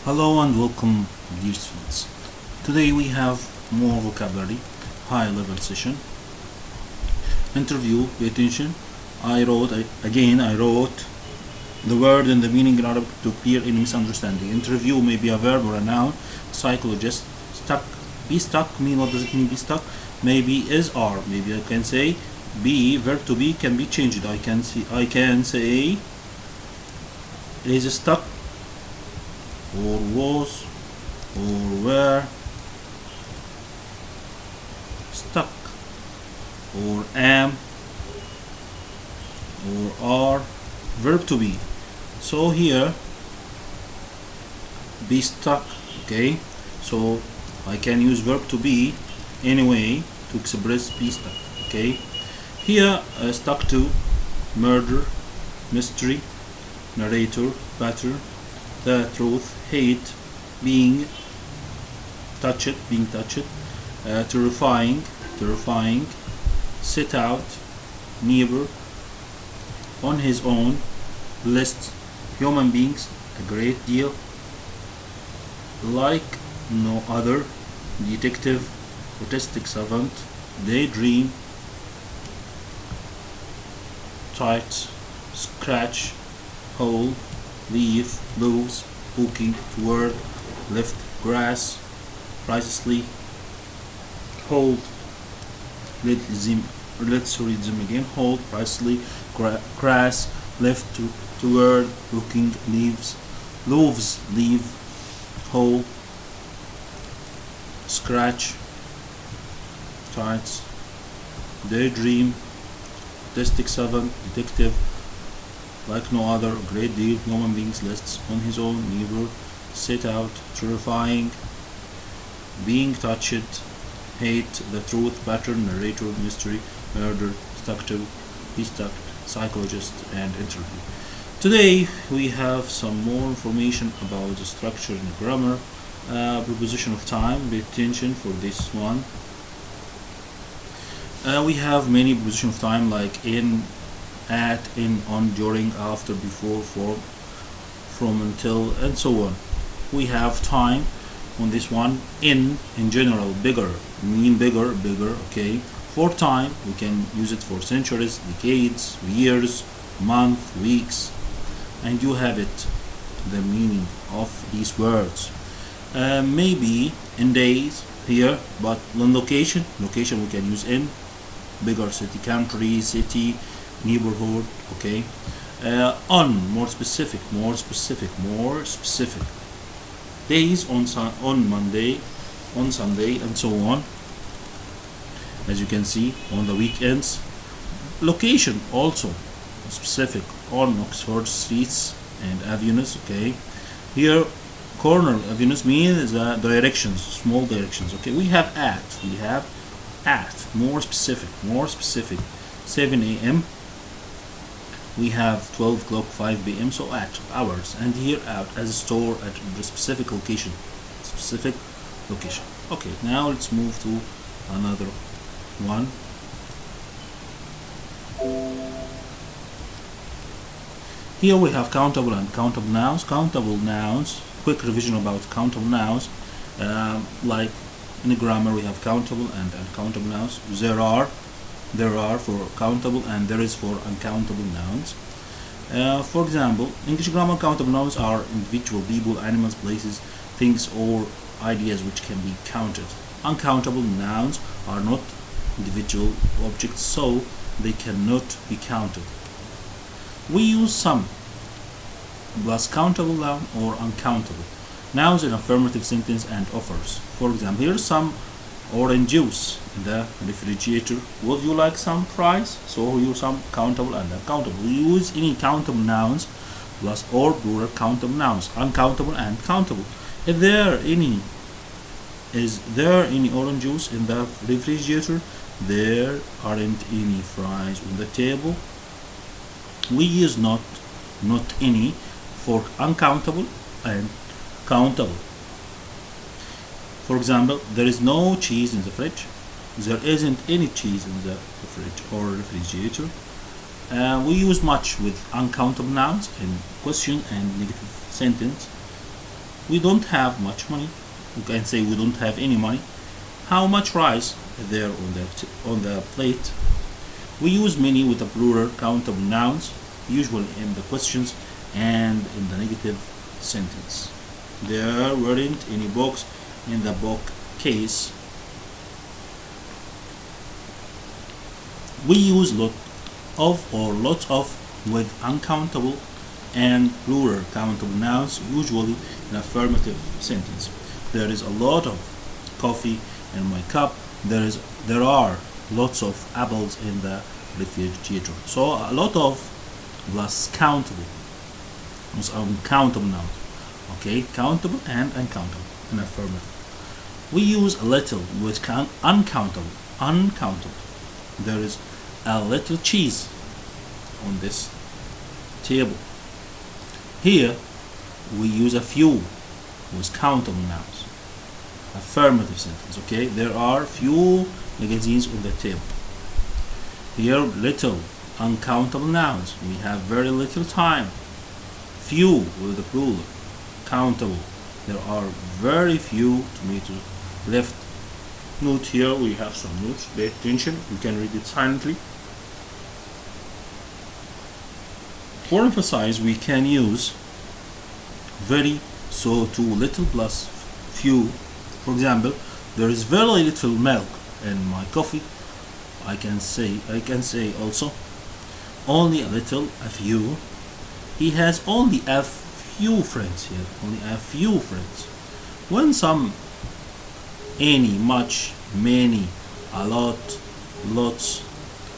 Hello and welcome, dear students. Today we have more vocabulary, high level session. Interview, pay attention. I wrote the word and the meaning in Arabic to clear any misunderstanding. Interview may be a verb or a noun. Psychologist, stuck. Be stuck mean, what does it mean, be stuck? Maybe is, are. Maybe I can say be, verb to be can be changed. I can say is stuck, or was, or were stuck, or am, or are, verb to be. So here be stuck, okay, so I can use verb to be anyway to express be stuck, okay. Here stuck to, murder, mystery, narrator, pattern, the truth, hate, being touched, terrifying, set out, neighbor, on his own, list, human beings, a great deal, like no other, detective, autistic savant, daydream, tight, scratch, hole, leave, lose, booking, to work, lift, grass, precisely, hold, let's read them again, hold, precisely, grass, lift, to word, booking, leaves, loaves, leave, hole, scratch, tights, daydream, autistic savant, detective, like no other, great deal, human beings, lists, on his own, neighbor, set out, terrifying, being touched, hate, the truth, pattern, narrator, mystery, murder, stuck to, be stuck, psychologist, and interview. Today we have some more information about the structure and grammar, preposition of time. Pay attention for this one. We have many preposition of time like in, at, in, on, during, after, before, for, from, until, and so on. We have time on this one. In general, bigger, mean bigger, okay. For time, we can use it for centuries, decades, years, month, weeks, and you have it, the meaning of these words. Maybe in days here, but on location we can use in, bigger, city, country, city, neighborhood, okay. On, more specific, days, on Monday, on Sunday, and so on, as you can see, on the weekends. Location also specific, on Oxford streets and avenues, okay. Here corner avenues means directions, small directions, okay. We have at, more specific, 7 a.m. we have 12 o'clock, 5 p.m. so at, hours. And here out, as a store at a specific location, okay. Now let's move to another one. Here we have countable and countable nouns. Countable nouns, quick revision about countable nouns, like in the grammar we have countable and uncountable nouns. There are for countable and there is for uncountable nouns. For example, English grammar, countable nouns are individual people, animals, places, things, or ideas which can be counted. Uncountable nouns are not individual objects, so they cannot be counted. We use some plus countable noun or uncountable nouns in affirmative sentence and offers. For example, here's some orange juice in the refrigerator. Would you like some fries? So we use some countable and uncountable. We use any countable nouns plus or plural countable nouns, uncountable and countable. Is there any orange juice in the refrigerator? There aren't any fries on the table. We use not any for uncountable and countable. For example, there is no cheese in the fridge. There isn't any cheese in the fridge or refrigerator. We use much with uncountable nouns in question and negative sentence. We don't have much money. You can say we don't have any money. How much rice is there on the plate? We use many with the plural countable nouns, usually in the questions and in the negative sentence. There weren't any books in the bookcase. We use lot of or lots of with uncountable and plural countable nouns, usually in affirmative sentence. There is a lot of coffee in my cup. There are lots of apples in the refrigerator. So a lot of plus countable was uncountable nouns. Okay, countable and uncountable in affirmative. We use a little with uncountable. Uncountable. There is a little cheese on this table. Here we use a few with countable nouns. Affirmative sentence. Okay, there are few magazines on the table. Here little uncountable nouns. We have very little time. Few with the plural. Countable. There are very few tomatoes left. Note here, we have some notes. Pay attention. You can read it silently. For emphasize, we can use very, so to little plus few. For example, there is very little milk in my coffee. I can say also only a little, a few. He has only a few friends here. Only a few friends. When some, any, much, many, a lot, lots,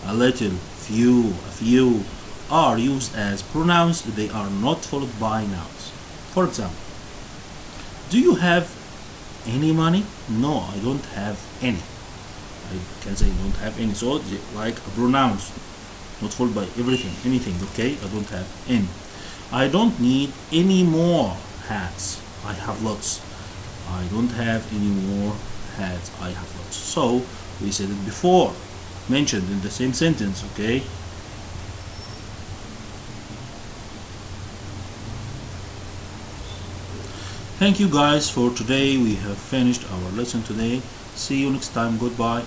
a little, few, a few are used as pronouns, they are not followed by nouns. For example, do you have any money? No, I don't have any. I can say don't have any. So like a pronouns, not followed by everything, anything. Okay, I don't have any. I don't need any more hats. I have lots. I don't have any more hats. I have lots. So we said it before, mentioned in the same sentence. Okay. Thank you guys for today. We have finished our lesson today. See you next time. Goodbye.